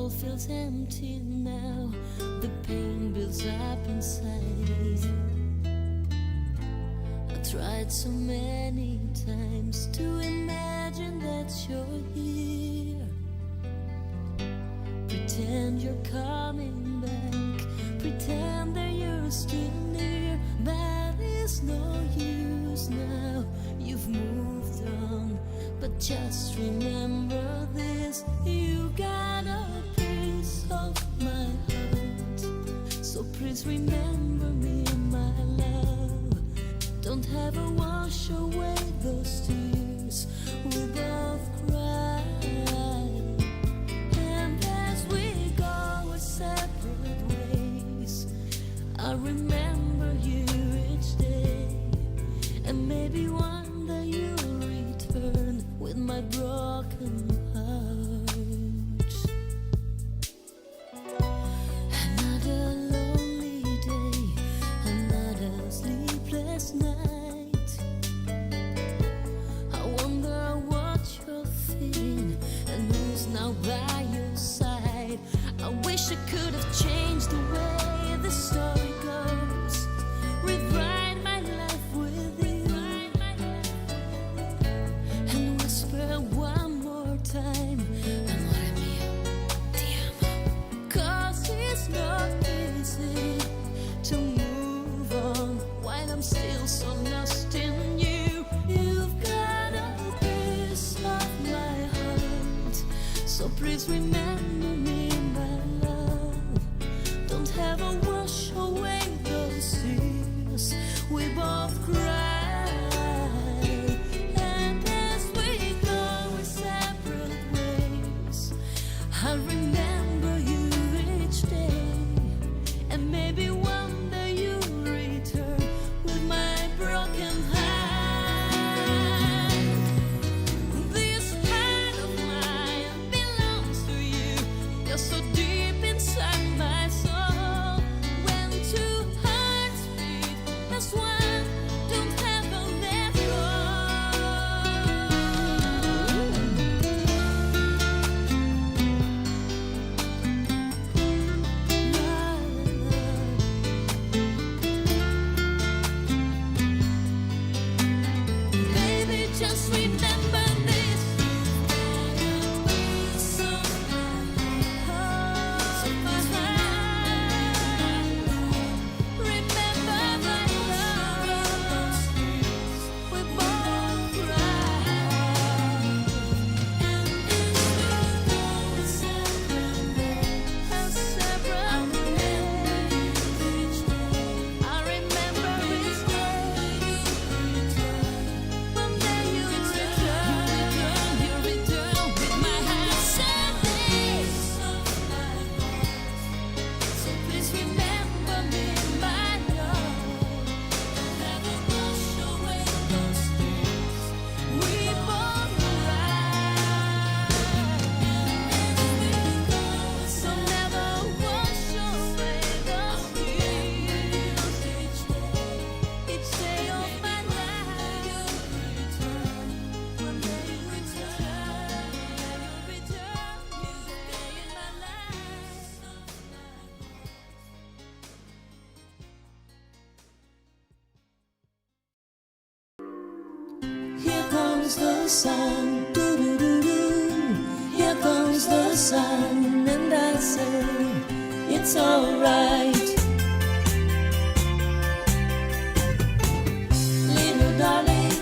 world feels empty now. The pain builds up inside. I tried so many times to imagine that you're here. Pretend you're coming back, pretend that you're still near, but it's no use now. You've moved on, but just remember this: you got a piece of my heart. So please remember me, my love. Don't ever wash away those tears we both cried. And as we go our separate ways, I remember you each day. And maybe one day you'll return with my broken heart. Another lonely day, another sleepless night. I wonder what you're feeling and who's now by your side. I wish I could have changed the way the story goes, rewrite my life with you, and whisper one more time, amore mio, ti amo. 'Cause it's not easy to move on while I'm still so lost in you. You've got a piece of my heart, so please remember me, my love. Don't ever wash away those tears we both cried. And as we go our separate ways, I remember you each day. And maybe one day you'll return with my broken heart. This heart of mine belongs to you. You're so deep inside my soul. When two hearts beat as one, don't ever let go. Baby, just remember this: so remember my love. We both cried. And as we go our separate ways, I remember each day. One day you return with my heart someday. So please remember me, my love. Never wash away those tears we both cried. So never wash away those tears each day of my life. One day you return, you stay in my life. Here comes the sun, doo-doo-doo-doo. Here comes the sun, and I say it's alright. Little darling,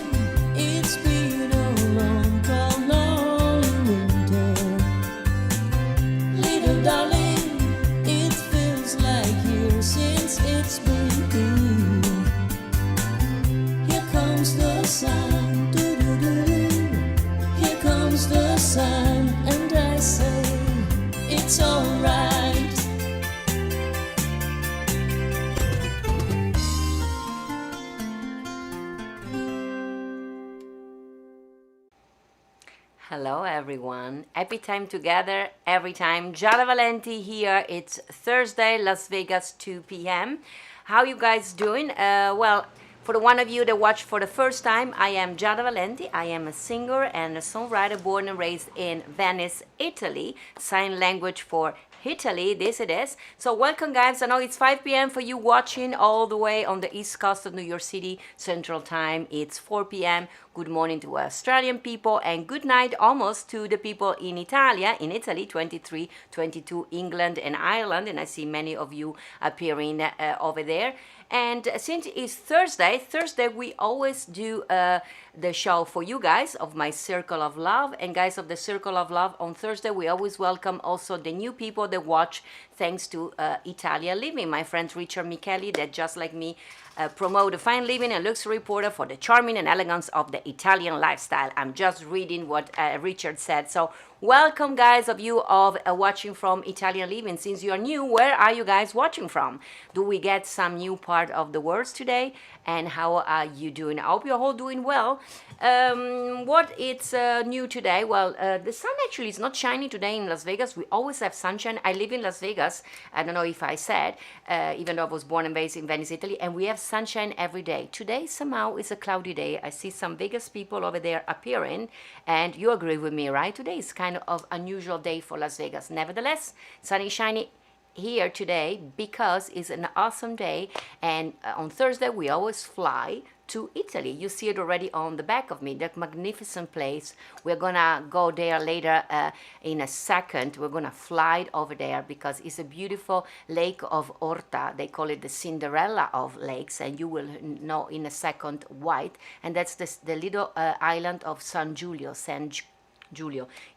it's been a long, cold, lonely winter. Little darling, it feels like years since it's been here. Here comes the sun, doo-doo-doo-doo. Here comes the sun, and I say it's alright. Hello everyone, happy time together every time. Giada Valenti here. It's Thursday, Las Vegas, 2 p.m. How you guys doing? Well, For the one of you that watch for the first time, I am Giada Valenti. I am a singer and a songwriter born and raised in Venice, Italy. Sign language for Italy, this it is. So welcome guys, I know it's 5 p.m. for you watching all the way on the east coast of New York City, Central Time. It's 4 p.m. Good morning to Australian people and good night almost to the people in Italy, 23, 22, England and Ireland. And I see many of you appearing over there. And since it's Thursday we always do the show for you guys of my Circle of Love. And guys of the Circle of Love, on Thursday we always welcome also the new people that watch thanks to Italia Living, my friend Richard Micheli, that just like me promote the fine living and luxury reporter for the charming and elegance of the Italian lifestyle. I'm just reading what Richard said. So welcome guys of you of watching from Italian Living. Since you are new, where are you guys watching from? Do we get some new part of the words today? And how are you doing? I hope you're all doing well. What it's new today? Well, the sun actually is not shining today in Las Vegas. We always have sunshine. I live in Las Vegas. I don't know if I said, even though I was born and raised in Venice, Italy, and we have sunshine every day. Today somehow is a cloudy day. I see some Vegas people over there appearing, and you agree with me, right? Today is kind of unusual day for Las Vegas. Nevertheless, sun is shining here today because it's an awesome day, and on Thursday we always fly to Italy. You see it already on the back of me, that magnificent place. We're gonna go there later in a second. We're gonna fly over there because it's a beautiful lake of Orta. They call it the Cinderella of lakes, and you will know in a second why. And that's the little island of San Giulio.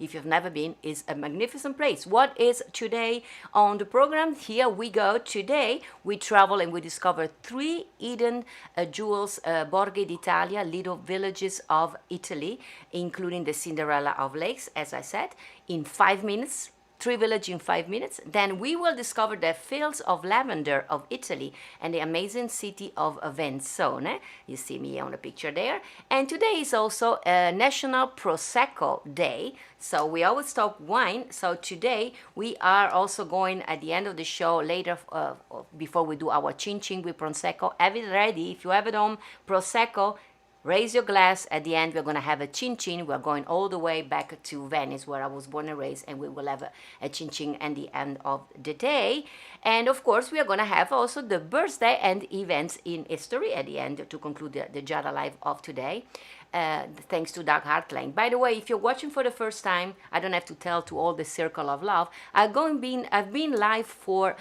If you've never been, is a magnificent place. What is today on the program? Here we go. Today we travel and we discover 3 hidden jewels, Borghi d'Italia, little villages of Italy, including the Cinderella of Lakes, as I said, in 5 minutes. 3 villages in 5 minutes. Then we will discover the fields of lavender of Italy and the amazing city of Venzone. You see me on the picture there. And today is also a National Prosecco Day. So we always talk wine. So today we are also going at the end of the show later, before we do our chin chin with Prosecco. Have it ready. If you have it on Prosecco, raise your glass. At the end, we're going to have a chin chin. We're going all the way back to Venice, where I was born and raised, and we will have a chin chin at the end of the day. And of course, we are going to have also the birthday and events in history at the end to conclude the Giada Live of today. Thanks to Doug Hartline. By the way, if you're watching for the first time, I don't have to tell to all the Circle of Love. I've been live for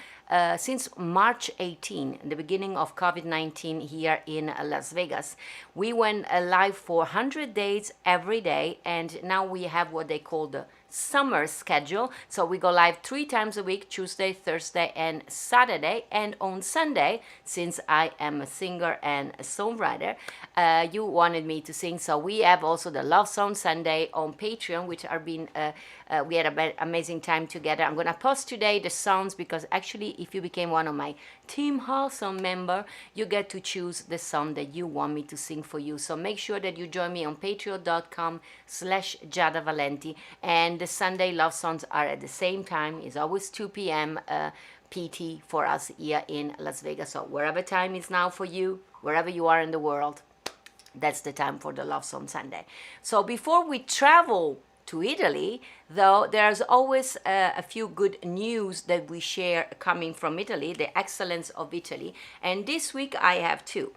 since March 18, the beginning of COVID-19 here in Las Vegas. We went live for 100 days every day, and now we have what they call the summer schedule. So we go live 3 times a week, Tuesday, Thursday, and Saturday. And on Sunday, since I am a singer and a songwriter, you wanted me to sing. So we have also the Love Song Sunday on Patreon, which are being, we had an amazing time together. I'm going to post today the songs because actually if you became one of my Team Wholesome member, you get to choose the song that you want me to sing for you. So make sure that you join me on patreon.com/Giada Valenti. And the Sunday love songs are at the same time. It's always 2 p.m. PT for us here in Las Vegas. So wherever time is now for you, wherever you are in the world, that's the time for the Love Song Sunday. So before we travel to Italy, though, there's always a few good news that we share coming from Italy, the excellence of Italy. And this week I have two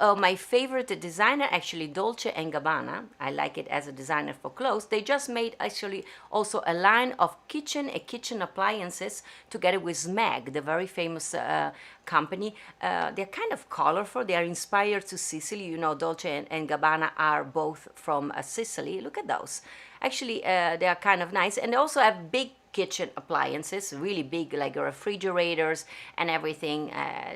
of my favorite designer, actually Dolce & Gabbana. I like it as a designer for clothes. They just made actually also a line of kitchen appliances together with Smeg, the very famous company. They're kind of colorful. They are inspired to Sicily. You know, Dolce & Gabbana are both from Sicily. Look at those. Actually, they are kind of nice. And they also have big kitchen appliances, really big, like refrigerators and everything.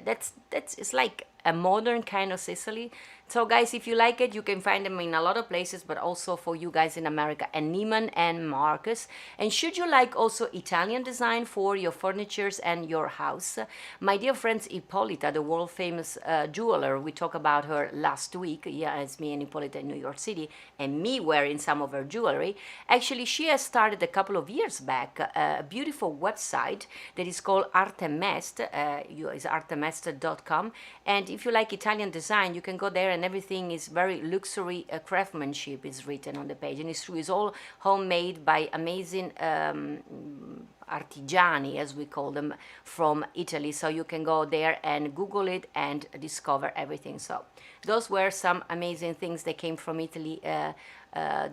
It's like a modern kind of Sicily. So guys, if you like it, you can find them in a lot of places, but also for you guys in America, and Neiman and Marcus. And should you like also Italian design for your furnitures and your house, my dear friends Ippolita, the world famous jeweler, we talked about her last week. Yeah, it's me and Ippolita in New York City, and me wearing some of her jewelry. Actually, she has started a couple of years back a beautiful website that is called Artemest. Is artemest.com, and if you like Italian design, you can go there and everything is very luxury craftsmanship is written on the page, and it's true. It's all homemade by amazing artigiani, as we call them, from Italy. So you can go there and Google it and discover everything. So those were some amazing things that came from Italy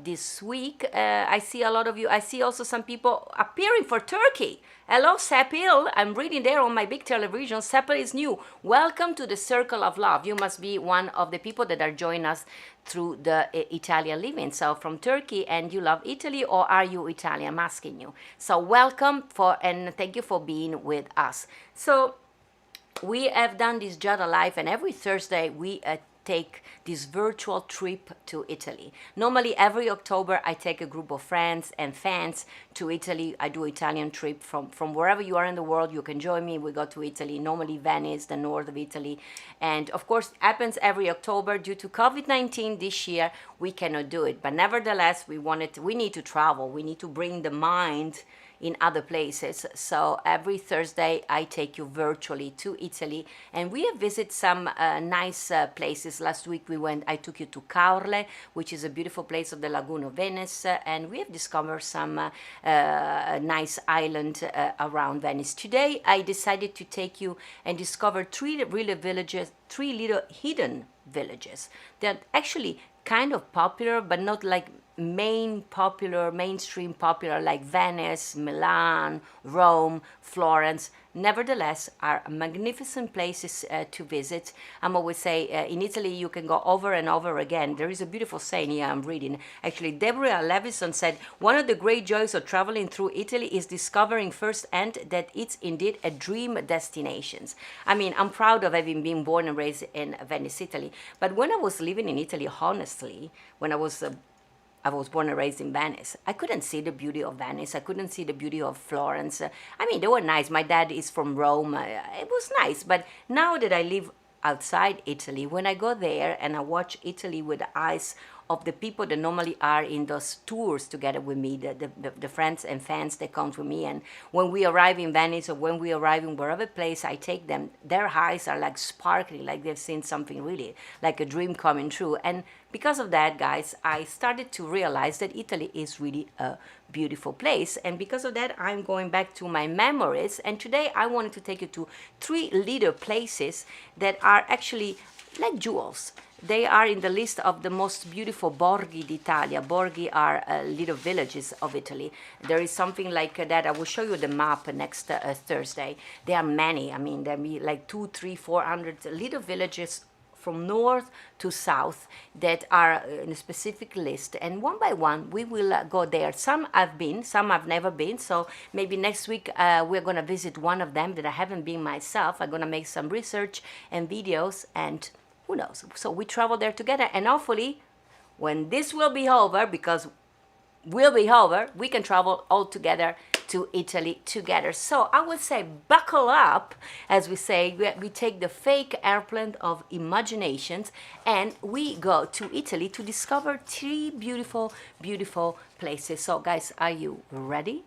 this week. I see a lot of you. I see also some people appearing for Turkey. Hello, Sepil. I'm reading there on my big television. Sepil is new. Welcome to the Circle of Love. You must be one of the people that are joining us through the Italia Living. So from Turkey, and you love Italy, or are you Italian? I'm asking you. So welcome and thank you for being with us. So we have done this Giada Life, and every Thursday we take this virtual trip to Italy. Normally every October I take a group of friends and fans to Italy. I do Italian trip from wherever you are in the world. You can join me. We go to Italy, normally Venice, the north of Italy. And of course it happens every October. Due to COVID-19 this year we cannot do it, but nevertheless we need to travel. We need to bring the mind in other places. So every Thursday I take you virtually to Italy, and we have visited some nice places. Last week I took you to Caorle, which is a beautiful place of the Lagoon of Venice, and we have discovered some nice island around Venice. Today I decided to take you and discover three little hidden villages that actually kind of popular, but not like mainstream popular like Venice, Milan, Rome, Florence. Nevertheless, are magnificent places to visit. I'm always say in Italy you can go over and over again. There is a beautiful saying here I'm reading. Actually, Deborah Levison said, one of the great joys of traveling through Italy is discovering firsthand that it's indeed a dream destination. I mean, I'm proud of having been born and raised in Venice, Italy. But when I was living in Italy, honestly, when I was born and raised in Venice, I couldn't see the beauty of Venice. I couldn't see the beauty of Florence. I mean, they were nice. My dad is from Rome. It was nice. But now that I live outside Italy, when I go there and I watch Italy with the eyes of the people that normally are in those tours together with me, the friends and fans that come to me, and when we arrive in Venice or when we arrive in wherever place I take them, their eyes are like sparkling, like they've seen something really, like a dream coming true. And because of that, guys, I started to realize that Italy is really a beautiful place. And because of that, I'm going back to my memories. And today I wanted to take you to three little places that are actually like jewels. They are in the list of the most beautiful borghi d'Italia. Borghi are little villages of Italy. There is something like that. I will show you the map next Thursday. There are many. I mean, there are like 200, 300, 400 little villages from north to south that are in a specific list, and one by one we will go there. Some I've been, some I've never been, so maybe next week we're going to visit one of them that I haven't been myself. I'm going to make some research and videos, and who knows, so we travel there together, and hopefully when this will be over, because will be over, we can travel all together to Italy together. So I would say buckle up, as we say. We take the fake airplane of imaginations and we go to Italy to discover three beautiful, beautiful places. So guys, are you ready?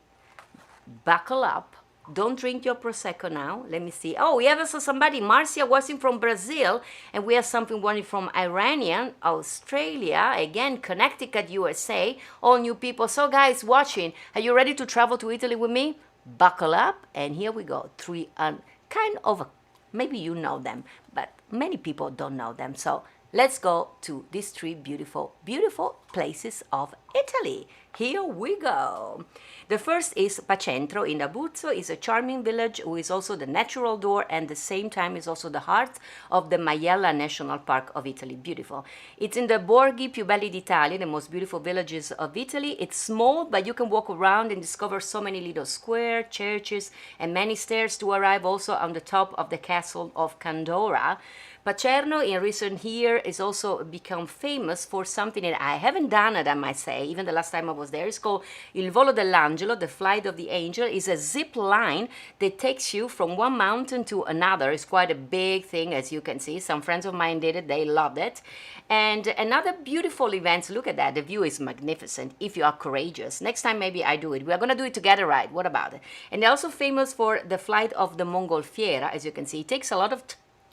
Buckle up. Don't drink your Prosecco now. Let me see. Oh, we have also somebody, Marcia watching from Brazil, and we have something watching from Iranian, Australia, again, Connecticut, USA, all new people. So guys watching, are you ready to travel to Italy with me? Buckle up, and here we go. Three, kind of, maybe you know them, but many people don't know them. So let's go to these three beautiful, beautiful places of Italy. Here we go. The first is Pacentro in Abruzzo. It's a charming village who is also the natural door and at the same time is also the heart of the Maiella National Park of Italy. Beautiful. It's in the Borghi più belli d'Italia, the most beautiful villages of Italy. It's small, but you can walk around and discover so many little squares, churches, and many stairs to arrive also on the top of the castle of Candora. Pacerno in recent years is also become famous for something that I haven't done it, I might say, even the last time I was there. It's called Il Volo dell'Angelo, the Flight of the Angel. It's a zip line that takes you from one mountain to another. It's quite a big thing, as you can see. Some friends of mine did it. They loved it. And another beautiful event, look at that. The view is magnificent if you are courageous. Next time maybe I do it. We are going to do it together, right? What about it? And they're also famous for the flight of the Mongolfiera, as you can see. It takes a lot of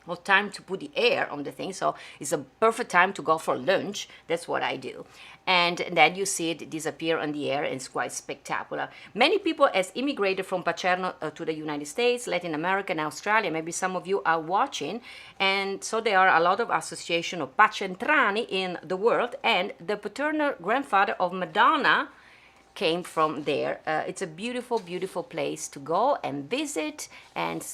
or time to put the air on the thing. So it's a perfect time to go for lunch. That's what I do. And then you see it disappear on the air, and it's quite spectacular. Many people has immigrated from Pacerno to the United States, Latin America, and Australia. Maybe some of you are watching. And so there are a lot of association of Pacentrani in the world. And the paternal grandfather of Madonna came from there. It's a beautiful, beautiful place to go and visit, and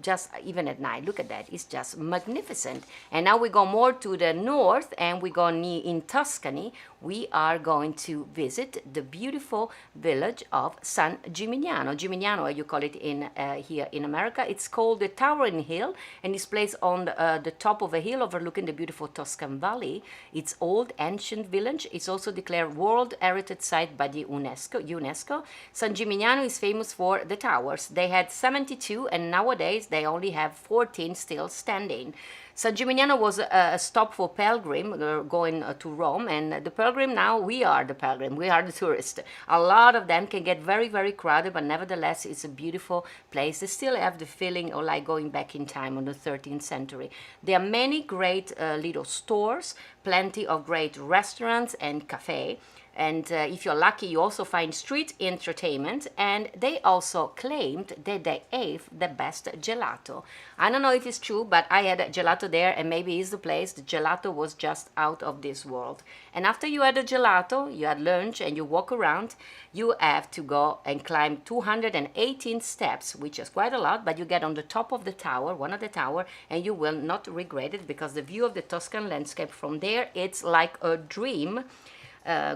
just even at night, look at that, it's just magnificent. And now we go more to the north, and we go in Tuscany. We are going to visit the beautiful village of San Gimignano. Gimignano, you call it in here in America. It's called the Towering Hill, and it's placed on the top of a hill overlooking the beautiful Tuscan Valley. It's old, ancient village. It's also declared World Heritage Site by the UNESCO. San Gimignano is famous for the towers. They had 72, and nowadays they only have 14 still standing. San Gimignano was a stop for pilgrim going to Rome, and the pilgrim, now we are the pilgrim, we are the tourist. A lot of them can get very, very crowded, but nevertheless it's a beautiful place. They still have the feeling of like going back in time on the 13th century. There are many great little stores, plenty of great restaurants and cafe. And if you're lucky, you also find street entertainment, and they also claimed that they have the best gelato. I don't know if it's true, but I had a gelato there, and maybe it's the place. The gelato was just out of this world. And after you had the gelato, you had lunch, and you walk around, you have to go and climb 218 steps, which is quite a lot, but you get on the top of the tower, one of the tower, and you will not regret it, because the view of the Tuscan landscape from there, it's like a dream.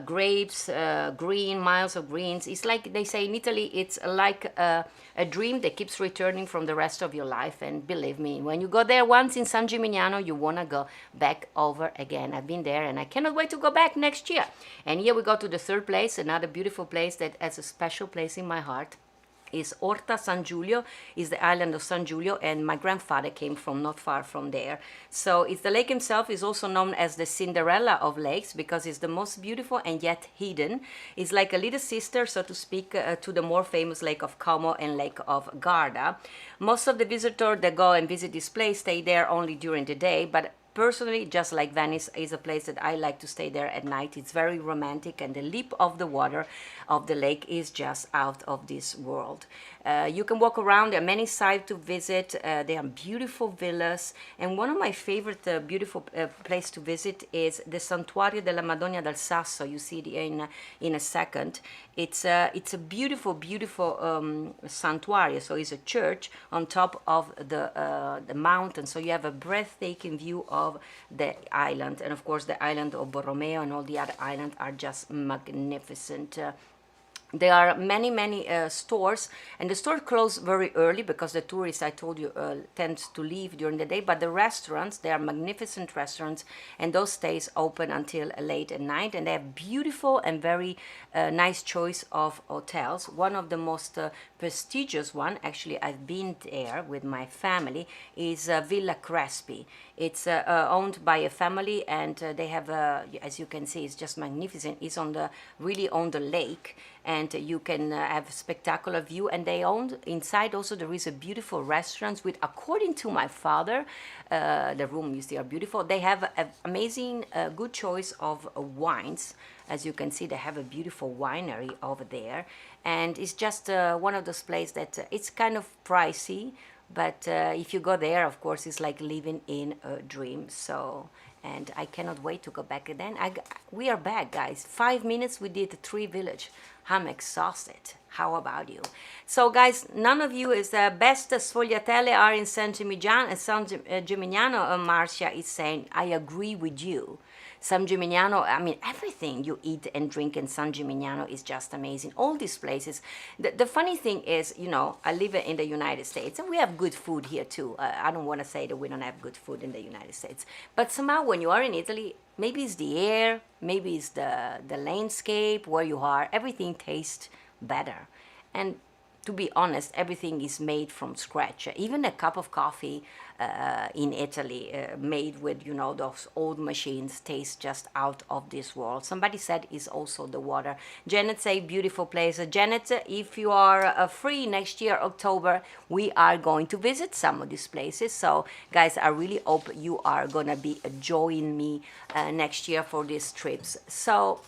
Grapes, green, miles of greens. It's like they say in Italy, it's like a dream that keeps returning from the rest of your life. And believe me, when you go there once in San Gimignano, you want to go back over again. I've been there, and I cannot wait to go back next year. And here we go to the third place, another beautiful place that has a special place in my heart. Is Orta San Giulio, is the island of San Giulio, and my grandfather came from not far from there. So it's the lake himself is also known as the Cinderella of lakes, because it's the most beautiful and yet hidden. It's like a little sister, so to speak, to the more famous Lake of Como and Lake of Garda. Most of the visitors that go and visit this place stay there only during the day, but personally, just like Venice, is a place that I like to stay there at night. It's very romantic, and the leap of the water of the lake is just out of this world. You can walk around. There are many sites to visit. There are beautiful villas, and one of my favorite beautiful place to visit is the Santuario della Madonna del Sasso. You see it in a second. It's a beautiful, beautiful santuario. So it's a church on top of the mountain. So you have a breathtaking view of the island, and of course the island of Borromeo and all the other islands are just magnificent. There are many, many stores, and the store close very early because the tourists, I told you, tend to leave during the day. But the restaurants, they are magnificent restaurants, and those stays open until late at night. And they have beautiful and very nice choice of hotels. One of the most prestigious one, actually, I've been there with my family, is Villa Crespi. It's owned by a family, and they have, as you can see, it's just magnificent. It's really on the lake, and you can have spectacular view. And they own inside also, there is a beautiful restaurant with, according to my father, the room you see are beautiful. They have an amazing good choice of wines. As you can see, they have a beautiful winery over there, and it's just one of those places that it's kind of pricey, but if you go there, of course, it's like living in a dream. So, and I cannot wait to go back again. We are back, guys. 5 minutes, we did 3 villages. I'm exhausted. How about you? So, guys, none of you is best sfogliatelle are in San Gimignano. Marcia is saying, I agree with you. San Gimignano, I mean, everything you eat and drink in San Gimignano is just amazing. All these places. The funny thing is, you know, I live in the United States, and we have good food here too. I don't want to say that we don't have good food in the United States. But somehow when you are in Italy, maybe it's the air, maybe it's the landscape where you are. Everything tastes better. And to be honest, everything is made from scratch. Even a cup of coffee in Italy, made with, you know, those old machines, tastes just out of this world. Somebody said is also the water. Janet say beautiful place. Janet, if you are free next year, October, we are going to visit some of these places. So guys, I really hope you are gonna be joining me next year for these trips. So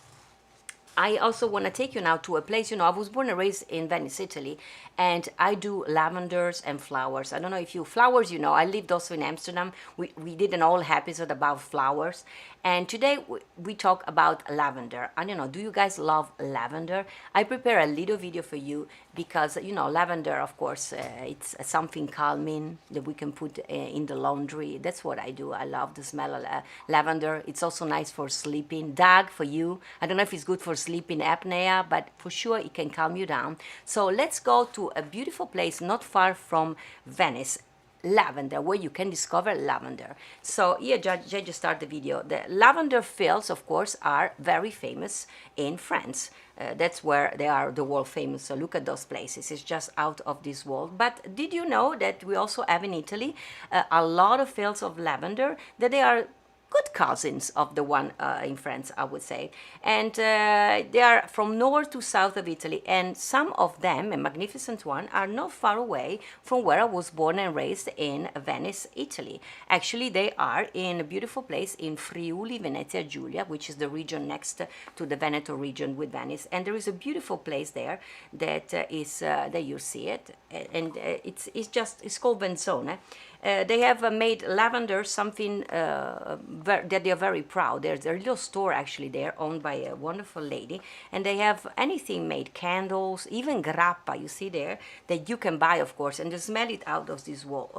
I also want to take you now to a place, you know, I was born and raised in Venice, Italy, and I do lavenders and flowers. I don't know if you, flowers, you know, I lived also in Amsterdam. We did an whole episode about flowers. And today we talk about lavender. I don't know, do you guys love lavender? I prepare a little video for you because, you know, lavender, of course, it's something calming that we can put in the laundry. That's what I do. I love the smell of lavender. It's also nice for sleeping. Doug, for you, I don't know if it's good for sleeping apnea, but for sure it can calm you down. So let's go to a beautiful place not far from Venice, lavender, where you can discover lavender. So here, just start the video. The lavender fields, of course, are very famous in France. That's where they are the world famous. So look at those places. It's just out of this world. But did you know that we also have in Italy a lot of fields of lavender, that they are good cousins of the one in France, I would say. And they are from north to south of Italy, and some of them, a magnificent one, are not far away from where I was born and raised in Venice, Italy. Actually, they are in a beautiful place in Friuli, Venezia Giulia, which is the region next to the Veneto region with Venice. And there is a beautiful place there that is, that you see it, and it's called Venzone. They have made lavender something that they are very proud. There's a little store actually there owned by a wonderful lady, and they have anything made, candles, even grappa, you see there, that you can buy, of course, and they smell it out of this wall.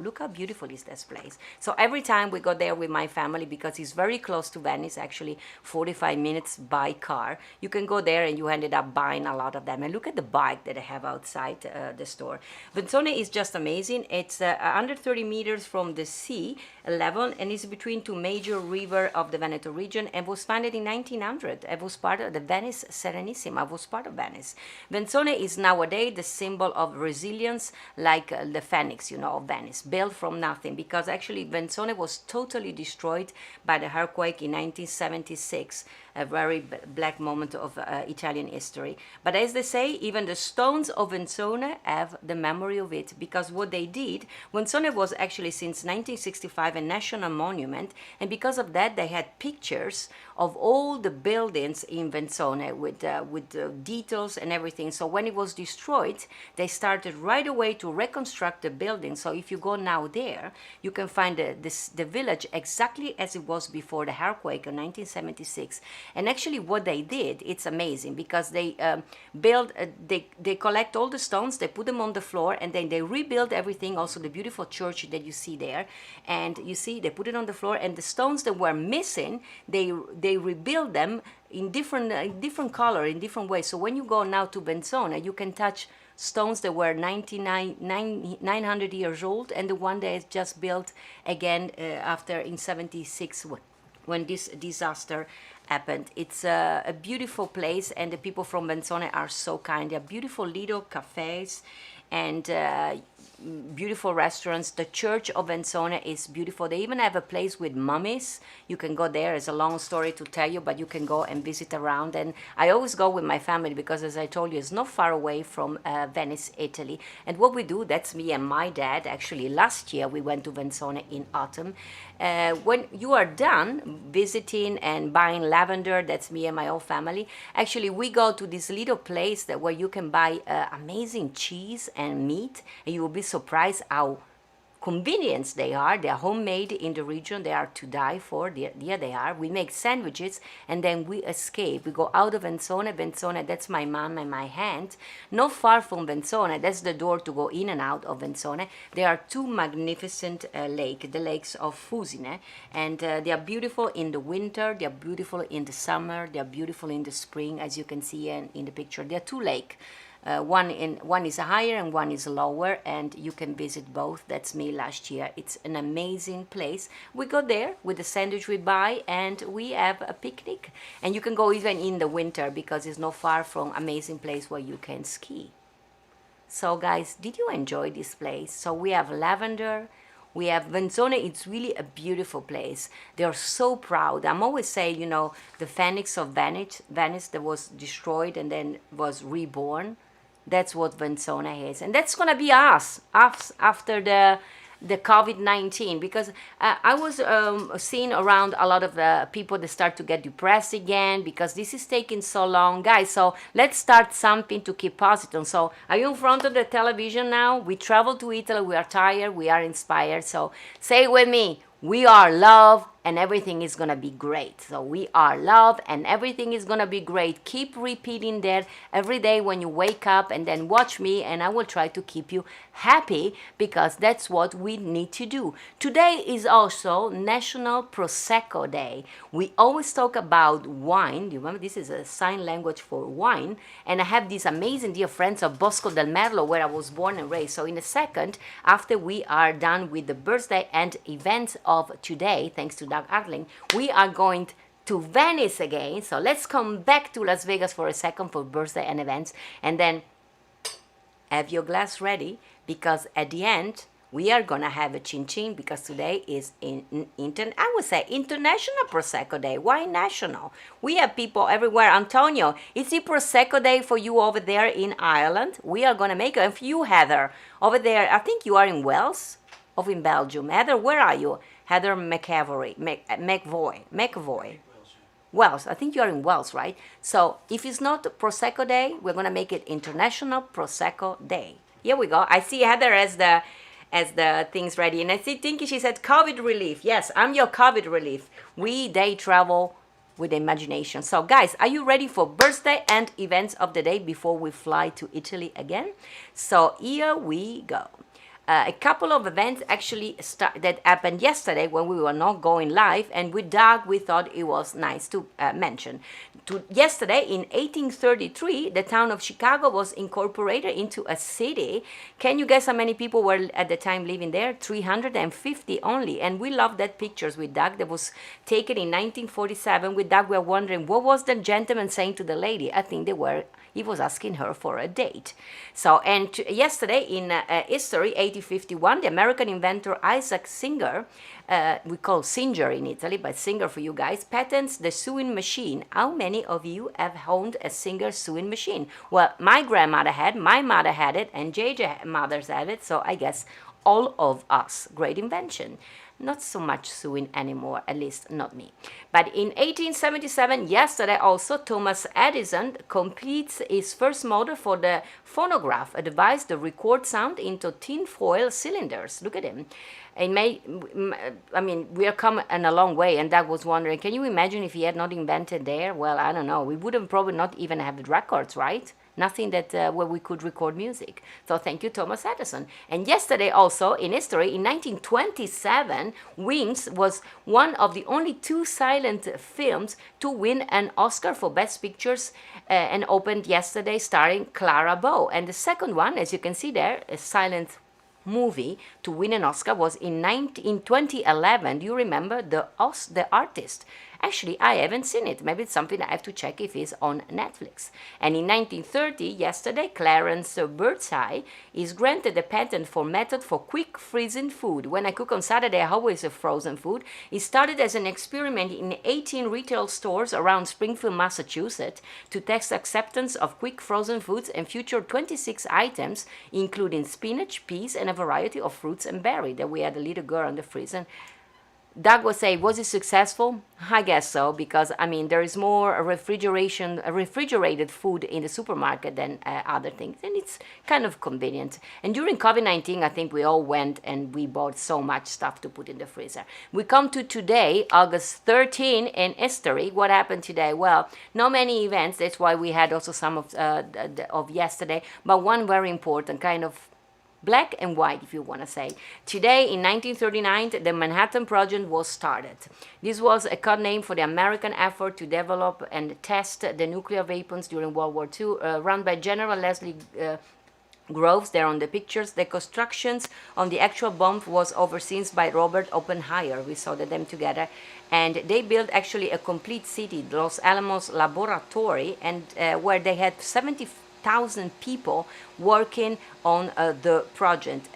Look how beautiful is this place. So every time we go there with my family, because it's very close to Venice, actually 45 minutes by car, you can go there and you ended up buying a lot of them. And look at the bike that they have outside the store. Venzone is just amazing. It's 130 meters from the sea level, and is between two major rivers of the Veneto region, and was founded in 1900. It was part of the Venice Serenissima, was part of Venice. Venzone is nowadays the symbol of resilience, like the phoenix, you know, of Venice, built from nothing, because actually Venzone was totally destroyed by the earthquake in 1976, a very black moment of Italian history. But as they say, even the stones of Venzone have the memory of it, because what they did, Venzone was actually since 1965 a national monument, and because of that they had pictures of all the buildings in Venzone with details and everything. So when it was destroyed, they started right away to reconstruct the building. So if you go now there, you can find the village exactly as it was before the earthquake in 1976. And actually what they did, it's amazing, because they they collect all the stones, they put them on the floor, and then they rebuild everything, also the beautiful church that you see there. And you see, they put it on the floor, and the stones that were missing, they rebuild them in different color, in different ways. So when you go now to Venzone, you can touch stones that were 900 years old, and the one that is just built again after in 76 when this disaster happened. It's a beautiful place, and the people from Venzone are so kind. They are beautiful little cafes and beautiful restaurants. The church of Venzone is beautiful. They even have a place with mummies. You can go there. It's a long story to tell you, but you can go and visit around. And I always go with my family because, as I told you, it's not far away from Venice, Italy. And what we do, that's me and my dad. Actually, last year we went to Venzone in autumn. When you are done visiting and buying lavender, that's me and my whole family. Actually, we go to this little place where you can buy amazing cheese and meat, and you will be surprised how convenient they are. They are homemade in the region. They are to die for. There they are. We make sandwiches, and then we escape. We go out of Venzone. Venzone, that's my mom and my aunt. Not far from Venzone, that's the door to go in and out of Venzone. There are two magnificent lakes, the lakes of Fusine, and they are beautiful in the winter. They are beautiful in the summer. They are beautiful in the spring, as you can see in the picture. There are two lakes. One is higher and one is lower, and you can visit both. That's me last year. It's an amazing place. We go there with the sandwich we buy, and we have a picnic. And you can go even in the winter, because it's not far from amazing place where you can ski. So guys, did you enjoy this place? So we have lavender, we have Venzone. It's really a beautiful place. They're so proud. I'm always saying, you know, the phoenix of Venice that was destroyed and then was reborn. That's what Venzone is, and that's gonna be us after the COVID-19, because I was seeing around a lot of people that start to get depressed again because this is taking so long, guys. So let's start something to keep positive. So are you in front of the television now? We traveled to Italy. We are tired. We are inspired. So say it with me. We are love and everything is gonna be great. So we are love and everything is gonna be great. Keep repeating that every day when you wake up, and then watch me and I will try to keep you happy, because that's what we need to do. Today is also National Prosecco Day. We always talk about wine. You remember this is a sign language for wine, and I have these amazing dear friends of Bosco del Merlo, where I was born and raised. So in a second, after we are done with the birthday and events of today, thanks to Doug Artling, we are going to Venice again. So let's come back to Las Vegas for a second for birthday and events, and then have your glass ready, because at the end we are gonna have a chin chin, because today is I would say International Prosecco Day. Why national? We have people everywhere. Antonio, is it Prosecco Day for you over there in Ireland? We are gonna make it. If you, Heather, over there, I think you are in Wales or in Belgium. Heather, where are you? Heather McVoy. Wales, I think you are in Wales, right? So if it's not Prosecco Day, we're gonna make it International Prosecco Day. Here we go. I see Heather as the things ready, and I see Tinky. She said COVID relief. Yes, I'm your COVID relief. We day travel with imagination. So guys, are you ready for birthday and events of the day before we fly to Italy again? So here we go. A couple of events actually that happened yesterday when we were not going live, and with Doug we thought it was nice to mention. Yesterday in 1833, the town of Chicago was incorporated into a city. Can you guess how many people were at the time living there? 350 only. And we love that pictures with Doug that was taken in 1947. With Doug we were wondering, what was the gentleman saying to the lady? I think he was asking her for a date. So, and yesterday in history, 1851, the American inventor Isaac Singer, we call Singer in Italy, but Singer for you guys, patents the sewing machine. How many of you have owned a Singer sewing machine? Well, my grandmother had, my mother had it, and JJ mothers had it, so I guess all of us. Great invention. Not so much sewing anymore, at least not me. But in 1877, yesterday also, Thomas Edison completes his first model for the phonograph, a device that records sound into tin foil cylinders. Look at him. We are coming a long way, and Doug was wondering, can you imagine if he had not invented there? Well, I don't know. We would have probably not even have records, right? Nothing that where we could record music. So thank you, Thomas Edison. And yesterday also in history, in 1927, Wings was one of the only two silent films to win an Oscar for Best Pictures, and opened yesterday, starring Clara Bow. And the second one, as you can see there, a silent movie to win an Oscar, was in 2011. Do you remember The Artist? Actually, I haven't seen it. Maybe it's something I have to check if it's on Netflix. And in 1930, yesterday, Clarence Birdseye is granted a patent for method for quick freezing food. When I cook on Saturday, I always have frozen food. It started as an experiment in 18 retail stores around Springfield, Massachusetts, to test acceptance of quick frozen foods, and featured 26 items, including spinach, peas, and a variety of fruits and berries. That we had a little girl on the freezer. Doug was saying, was it successful? I guess so, because there is more refrigerated food in the supermarket than other things, and it's kind of convenient. And during COVID-19, I think we all went and we bought so much stuff to put in the freezer. We come to today, August 13, in history. What happened today? Well, not many events. That's why we had also some of yesterday, but one very important, kind of black and white, if you want to say. Today, in 1939, the Manhattan Project was started. This was a code name for the American effort to develop and test the nuclear weapons during World War II, run by General Leslie Groves. There on the pictures. The constructions on the actual bomb was overseen by Robert Oppenheimer. We saw them together. And they built actually a complete city, Los Alamos Laboratory, and where they had 75,000 people working on the project.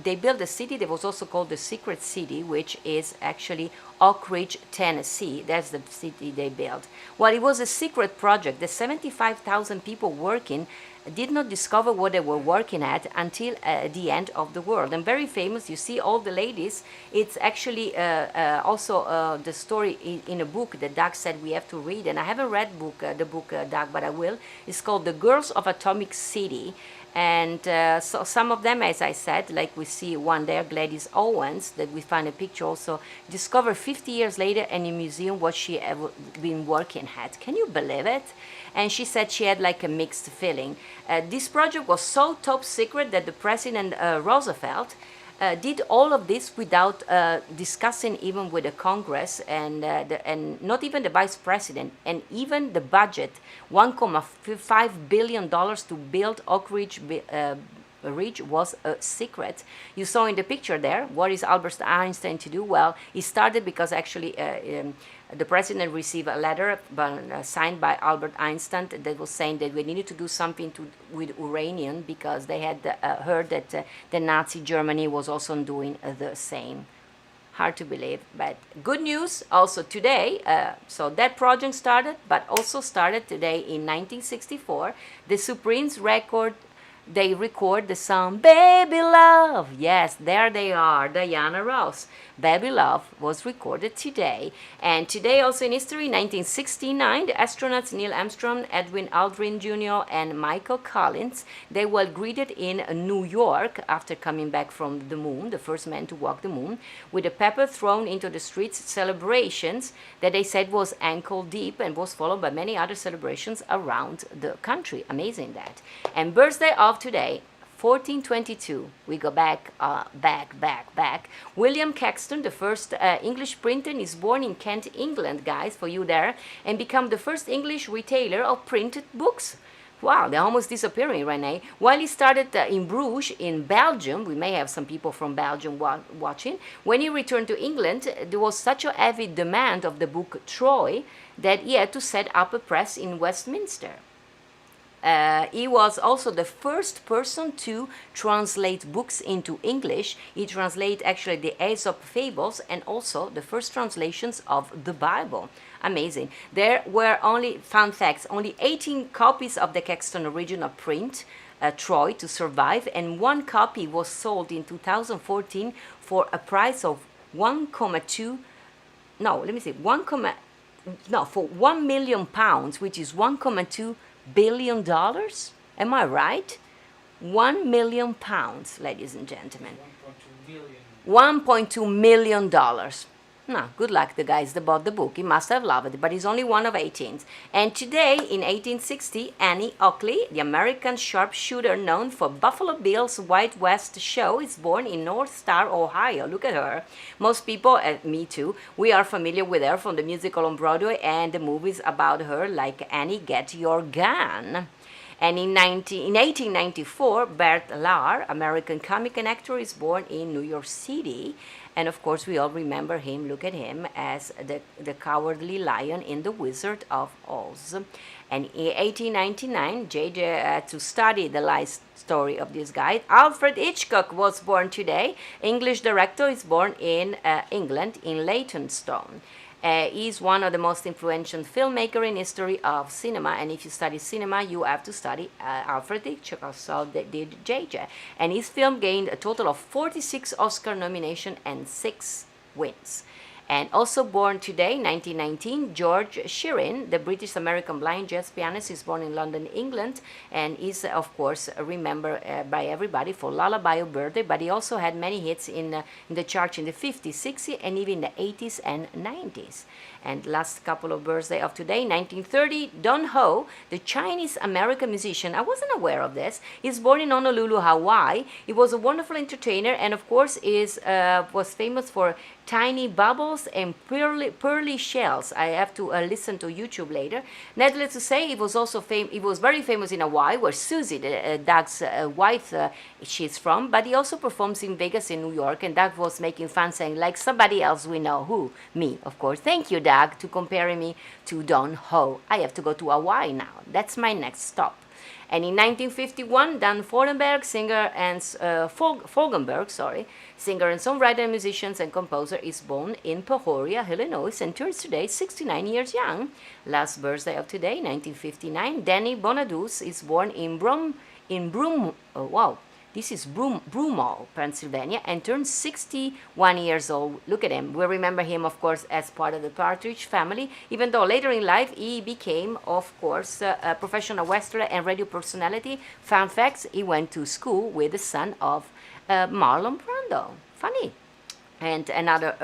They built a city that was also called the Secret City, which is actually Oak Ridge, Tennessee. That's the city they built. Well, it was a secret project. The 75,000 people working did not discover what they were working at until the end of the world. And very famous, you see all the ladies. It's actually also the story in a book that Doug said we have to read. And I haven't read the book, Doug, but I will. It's called The Girls of Atomic City. And so some of them, as I said, like we see one there, Gladys Owens, that we find a picture also, discovered 50 years later in a museum what she ever been working at. Can you believe it? And she said she had like a mixed feeling. This project was so top secret that the President Roosevelt did all of this without discussing even with the Congress and not even the Vice President, and even the budget, $1.5 billion to build Oak Ridge was a secret. You saw in the picture there, what is Albert Einstein to do? Well, it started because actually the president received a letter signed by Albert Einstein that was saying that we needed to do something with uranium because they had heard that the Nazi Germany was also doing the same. Hard to believe, but good news also today. So that project started, but also started today in 1964. The Supremes they record the song Baby Love. Yes, there they are, Diana Ross. Baby Love was recorded today. And today also in history, 1969, the astronauts Neil Armstrong, Edwin Aldrin Jr. and Michael Collins, they were greeted in New York after coming back from the moon, the first man to walk the moon, with a pepper thrown into the streets, celebrations that they said was ankle deep and was followed by many other celebrations around the country. Amazing that. And birthday of today, 1422, we go back. William Caxton, the first English printer, is born in Kent, England, guys, for you there, and become the first English retailer of printed books. Wow, they're almost disappearing, Renee. While he started in Bruges, in Belgium, we may have some people from Belgium watching, when he returned to England, there was such a heavy demand of the book Troy that he had to set up a press in Westminster. He was also the first person to translate books into English. He translated actually the Aesop fables and also the first translations of the Bible. Amazing. There were only, fun facts, only 18 copies of the Caxton original print, Troy, to survive, and one copy was sold in 2014 for a price of for £1 million, which is $1.2 billion. Am I right? £1 million, ladies and gentlemen. $1.2 million. No, good luck the guys that bought the book. He must have loved it, but he's only one of 18. And today, in 1860, Annie Oakley, the American sharpshooter known for Buffalo Bill's White West show, is born in North Star, Ohio. Look at her. Most people, me too, we are familiar with her from the musical on Broadway and the movies about her, like Annie, Get Your Gun. And in 1894, Bert Lahr, American comic and actor, is born in New York City. And of course, we all remember him, look at him, as the cowardly lion in The Wizard of Oz. And in 1899, JJ had to study the life story of this guy. Alfred Hitchcock was born today. English director, is born in England, in Leytonstone. He's one of the most influential filmmakers in history of cinema, and if you study cinema, you have to study Alfred Hitchcock, so they did JJ. And his film gained a total of 46 Oscar nominations and 6 wins. And also born today, 1919, George Shearin, the British-American blind jazz pianist, is born in London, England, and is, of course, remembered by everybody for Lullaby of Birthday, but he also had many hits in the charts in the 50s, 60s, and even the 80s and 90s. And last couple of birthdays of today, 1930, Don Ho, the Chinese-American musician, I wasn't aware of this, he's born in Honolulu, Hawaii. He was a wonderful entertainer, and of course was famous for tiny bubbles and pearly shells. I have to listen to YouTube later. Needless to say, he was also he was very famous in Hawaii, where Susie, Doug's wife, she's from. But he also performs in Vegas, in New York, and Doug was making fun, saying, like somebody else we know. Who? Me, of course. Thank you, Doug, to comparing me to Don Ho. I have to go to Hawaii now. That's my next stop. And in 1951, Dan Fogelberg, singer and singer and songwriter, musician and composer, is born in Peoria, Illinois, and turns today 69 years young. Last birthday of today, 1959. Danny Bonadus is born in Broomall, Pennsylvania, and turned 61 years old. Look at him. We remember him, of course, as part of the Partridge Family, even though later in life he became, of course, a professional wrestler and radio personality. Fun facts, he went to school with the son of Marlon Brando. Funny. And another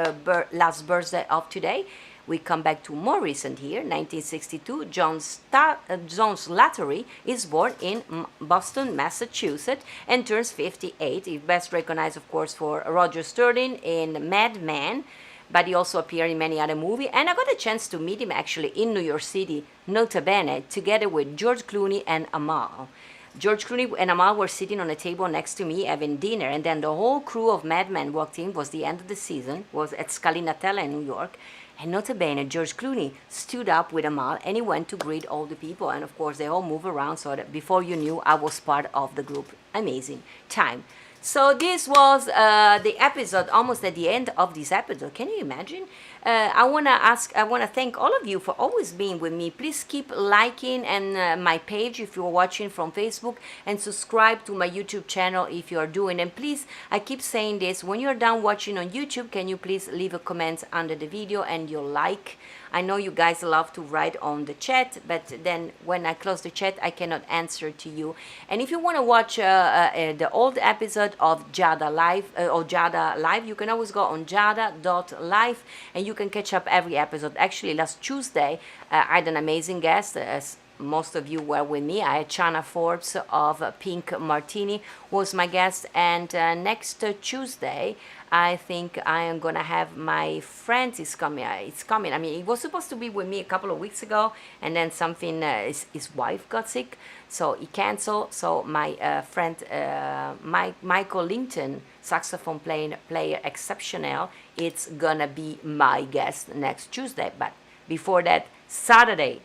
last birthday of today, we come back to more recent here, 1962. John Slattery is born in Boston, Massachusetts, and turns 58. He's best recognized, of course, for Roger Sterling in Mad Men, but he also appeared in many other movies. And I got a chance to meet him actually in New York City, nota bene, together with George Clooney and Amal. George Clooney and Amal were sitting on a table next to me having dinner, and then the whole crew of Mad Men walked in. It was the end of the season, was at Scalinatella in New York. And nota bene, George Clooney stood up with Amal and he went to greet all the people. And of course, they all move around, so that before you knew, I was part of the group. Amazing time. So this was the episode, almost at the end of this episode. Can you imagine? I want to thank all of you for always being with me. Please keep liking and my page if you're watching from Facebook, and subscribe to my YouTube channel if you are doing. And please, I keep saying this, when you're done watching on YouTube, can you please leave a comment under the video and your like? I know you guys love to write on the chat, but then when I close the chat, I cannot answer to you. And if you want to watch the old episode of Giada Live, you can always go on giada.live and you can catch up every episode. Actually, last Tuesday, I had an amazing guest, as most of you were with me. I had Chana Forbes of Pink Martini was my guest, and next Tuesday, I think I am gonna have my friend is coming. It's coming. I mean, he was supposed to be with me a couple of weeks ago, and then something. His wife got sick, so he canceled. So my friend Michael Linton, saxophone player exceptional, it's gonna be my guest next Tuesday. But before that, Saturday,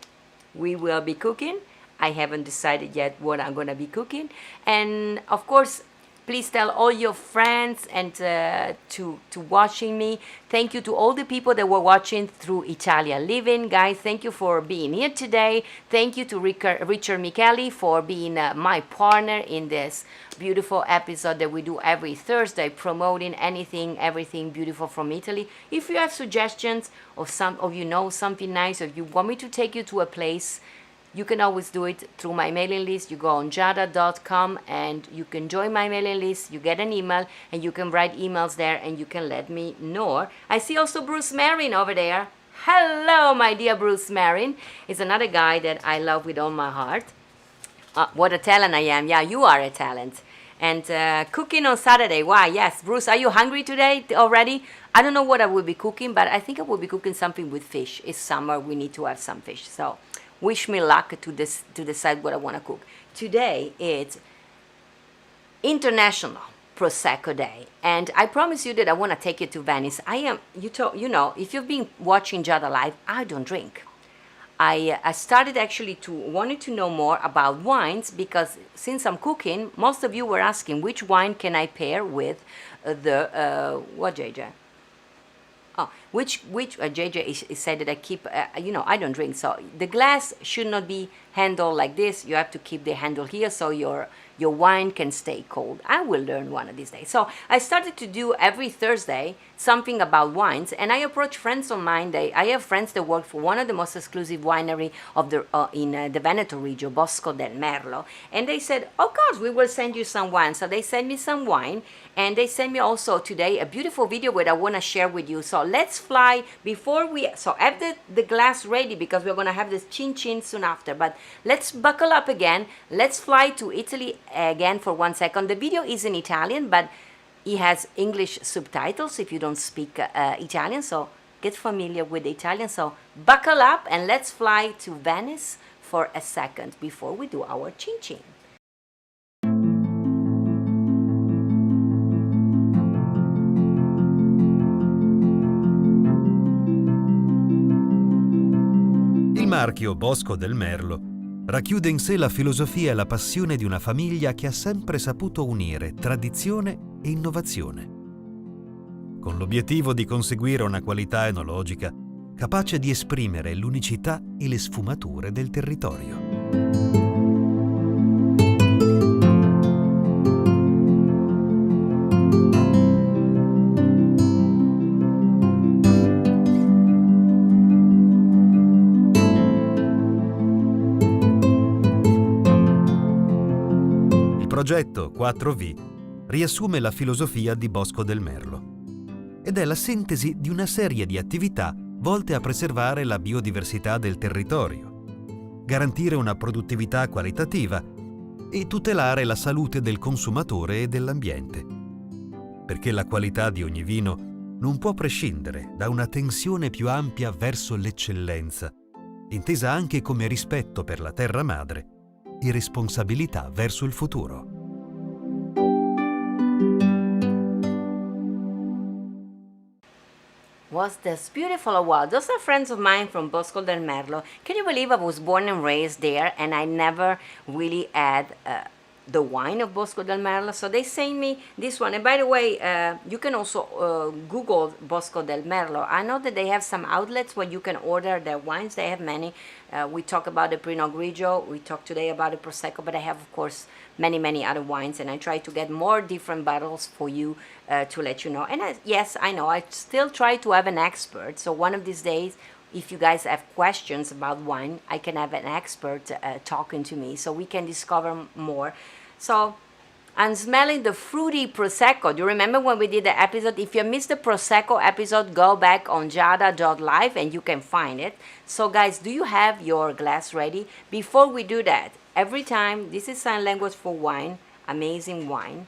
we will be cooking. I haven't decided yet what I'm gonna be cooking, and of course, please tell all your friends and to watching me. Thank you to all the people that were watching through Italia Living. Guys, thank you for being here today. Thank you to Richard Micheli for being my partner in this beautiful episode that we do every Thursday, promoting everything beautiful from Italy. If you have suggestions or you know something nice, or you want me to take you to a place, you can always do it through my mailing list. You go on giada.com and you can join my mailing list. You get an email and you can write emails there and you can let me know. I see also Bruce Marin over there. Hello, my dear Bruce Marin. He's another guy that I love with all my heart. What a talent I am. Yeah, you are a talent. And cooking on Saturday. Why? Yes, Bruce, are you hungry today already? I don't know what I will be cooking, but I think I will be cooking something with fish. It's summer. We need to have some fish. So wish me luck to decide what I want to cook. Today it's International Prosecco Day, and I promise you that I want to take you to Venice. You know, if you've been watching Giada Live, I don't drink. I started actually wanted to know more about wines, because since I'm cooking, most of you were asking which wine can I pair with what, JJ? Oh, which JJ said that I keep, I don't drink, so the glass should not be handled like this. You have to keep the handle here so your wine can stay cold. I will learn one of these days. So I started to do every Thursday something about wines, and I approach friends of mine. I have friends that work for one of the most exclusive winery of in the Veneto region, Bosco del Merlo, and they said, of course, we will send you some wine. So they sent me some wine, and they sent me also today a beautiful video that I want to share with you. So let's fly so have the glass ready, because we're going to have this chin soon after. But let's buckle up again. Let's fly to Italy again for 1 second. The video is in Italian, but it has English subtitles if you don't speak Italian, so get familiar with the Italian. So buckle up and let's fly to Venice for a second before we do our chin. Il marchio Bosco del Merlo racchiude in sé la filosofia e la passione di una famiglia che ha sempre saputo unire tradizione e innovazione, con l'obiettivo di conseguire una qualità enologica capace di esprimere l'unicità e le sfumature del territorio. Il progetto 4V riassume la filosofia di Bosco del Merlo ed è la sintesi di una serie di attività volte a preservare la biodiversità del territorio, garantire una produttività qualitativa e tutelare la salute del consumatore e dell'ambiente, perché la qualità di ogni vino non può prescindere da una tensione più ampia verso l'eccellenza, intesa anche come rispetto per la terra madre e responsabilità verso il futuro. Was this beautiful or what? Those are friends of mine from Bosco del Merlo. Can you believe I was born and raised there and I never really had the wine of Bosco del Merlo? So they sent me this one. And by the way, you can also Google Bosco del Merlo. I know that they have some outlets where you can order their wines. They have many. We talk about the Pinot Grigio. We talk today about the Prosecco, but I have, of course, many other wines, and I try to get more different bottles for you to let you know. And yes, I know I still try to have an expert, so one of these days, if you guys have questions about wine, I can have an expert talking to me so we can discover more. So I'm smelling the fruity Prosecco. Do you remember when we did the episode? If you missed the Prosecco episode, go back on giada.live and you can find it. So guys, do you have your glass ready? Before we do that, every time, this is sign language for wine, amazing wine.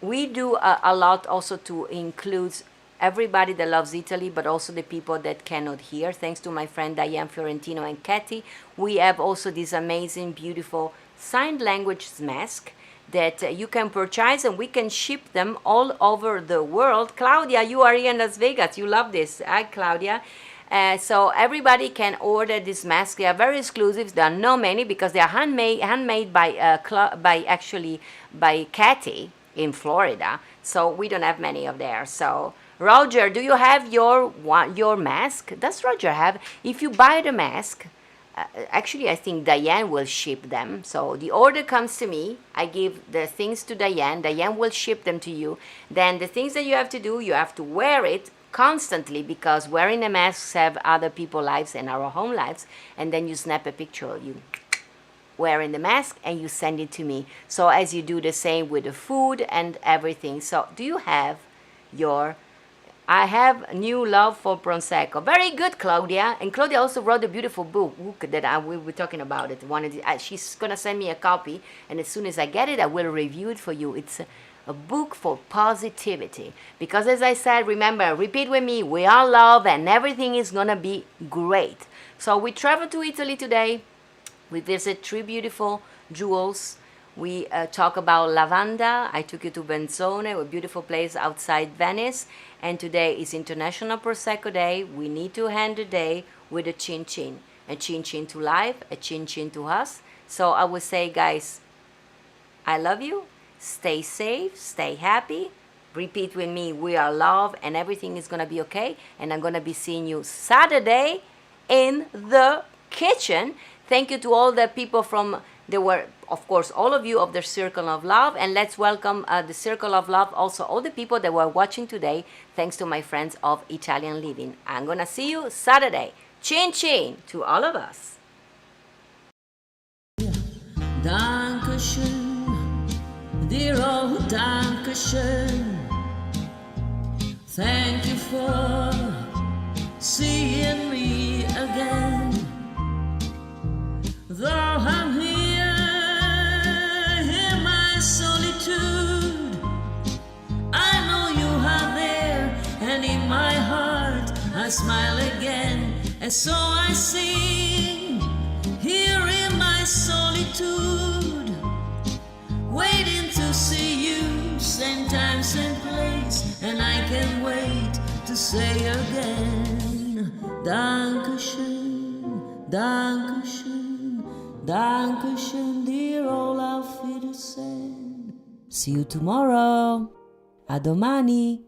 We do a lot also to include everybody that loves Italy, but also the people that cannot hear. Thanks to my friend Diane Fiorentino and Katy, we have also this amazing, beautiful sign language mask that you can purchase, and we can ship them all over the world. Claudia, you are here in Las Vegas. You love this. Hi, Claudia. So everybody can order this mask. They are very exclusive. There are not many because they are handmade by Katy in Florida. So we don't have many of there. So Roger, do you have your mask? Does Roger have? If you buy the mask, actually I think Diane will ship them. So the order comes to me. I give the things to Diane. Diane will ship them to you. Then the things that you have to do, you have to wear it constantly, because wearing a mask save other people's lives and our home lives. And then you snap a picture of you wearing the mask and you send it to me. So as you do the same with the food and everything. So do you have your... I have new love for Prosecco. Very good, Claudia. And Claudia also wrote a beautiful book that we were talking about it. She's going to send me a copy, and as soon as I get it, I will review it for you. It's a book for positivity. Because as I said, remember, repeat with me, we are love and everything is going to be great. So we traveled to Italy today. We visit 3 beautiful jewels. We talk about lavanda. I took you to Benzone, a beautiful place outside Venice. And today is International Prosecco Day. We need to end the day with a chin-chin. A chin-chin to life, a chin-chin to us. So I would say, guys, I love you. Stay safe, stay happy. Repeat with me, we are love and everything is going to be okay. And I'm going to be seeing you Saturday in the kitchen. Thank you to all the people from... There were, of course, all of you of the Circle of Love. And let's welcome the Circle of Love, also all the people that were watching today, thanks to my friends of Italian Living. I'm going to see you Saturday. Chin chin to all of us. Dankeschön, dear old Dankeschön. Thank you for seeing me again. Though I'm here in my solitude, I know you are there, and in my heart I smile again. And so I sing here in my solitude, waiting to see you, same time, same place, and I can't wait to say again, Dankeschön, Dankeschön. Dankeschön, dear, all auf Wiedersehen. See you tomorrow. A domani.